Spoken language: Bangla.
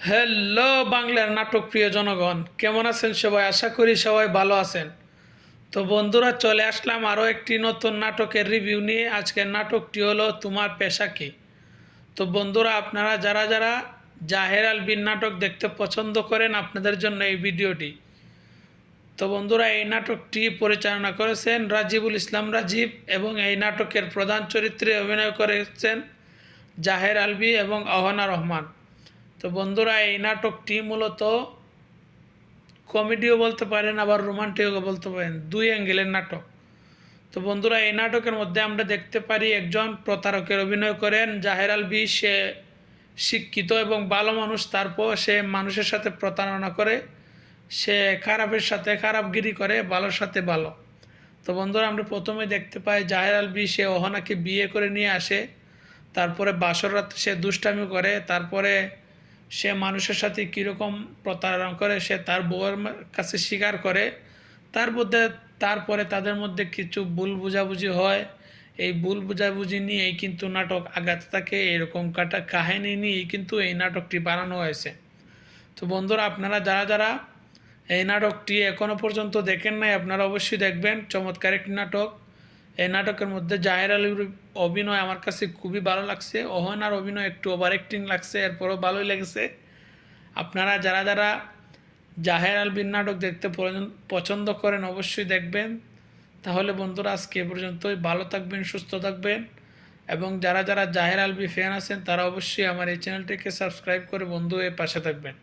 হ্যালো বাংলার নাটক প্রিয় জনগণ, কেমন আছেন সবাই? আশা করি সবাই ভালো আছেন। তো বন্ধুরা, চলে আসলাম আরও একটি নতুন নাটকের রিভিউ নিয়ে। আজকের নাটকটি হলো তোমার পেশা কি। তো বন্ধুরা, আপনারা যারা যারা জাহের আলভির নাটক দেখতে পছন্দ করেন, আপনাদের জন্য এই ভিডিওটি। তো বন্ধুরা, এই নাটকটি পরিচালনা করেছেন রাজিবুল ইসলাম রাজীব এবং এই নাটকের প্রধান চরিত্রে অভিনয় করেছেন জাহের আলভি এবং অহনা রহমান। তো বন্ধুরা, এই নাটকটি মূলত কমেডিও বলতে পারেন, আবার রোমান্টিকও বলতে পারেন, দুই অ্যাঙ্গেলের নাটক। তো বন্ধুরা, এই নাটকের মধ্যে আমরা দেখতে পারি একজন প্রতারকের অভিনয় করেন জাহের আলভি। সে শিক্ষিত এবং ভালো মানুষ, তারপর সে মানুষের সাথে প্রতারণা করে, সে খারাপের সাথে খারাপগিরি করে, ভালোর সাথে ভালো। তো বন্ধুরা, আমরা প্রথমে দেখতে পাই জাহের আলভি সে অহনাকে বিয়ে করে নিয়ে আসে। তারপরে বাসর রাতে সে দুষ্টামি করে, তারপরে সে মানুষের সাথে কীরকম প্রতারণা করে সে তার বউয়ের কাছে স্বীকার করে। তারপরে তাদের মধ্যে কিছু ভুল বুঝাবুঝি হয়। এই ভুল বুঝাবুঝি নিয়েই কিন্তু নাটক আগাতে থাকে। এরকম কাহিনী নিয়েই কিন্তু এই নাটকটি বানানো হয়েছে। তো বন্ধুরা, আপনারা যারা যারা এই নাটকটি এখনও পর্যন্ত দেখেন নাই, আপনারা অবশ্যই দেখবেন। চমৎকার একটি নাটক। এই নাটকের মধ্যে জাহের আলীর অভিনয় আমার কাছে খুবই ভালো লাগছে। অহনার অভিনয় একটু ওভার অ্যাক্টিং লাগছে, এরপরও ভালোই লেগেছে। আপনারা যারা যারা জাহের আলভির নাটক দেখতে পছন্দ করেন, অবশ্যই দেখবেন। তাহলে বন্ধুরা, আজকে এ পর্যন্তই। ভালো থাকবেন, সুস্থ থাকবেন, এবং যারা যারা জাহের আলভি ফ্যান আছেন তারা অবশ্যই আমার এই চ্যানেলটিকে সাবস্ক্রাইব করে বন্ধু হয়ে পাশে থাকবেন।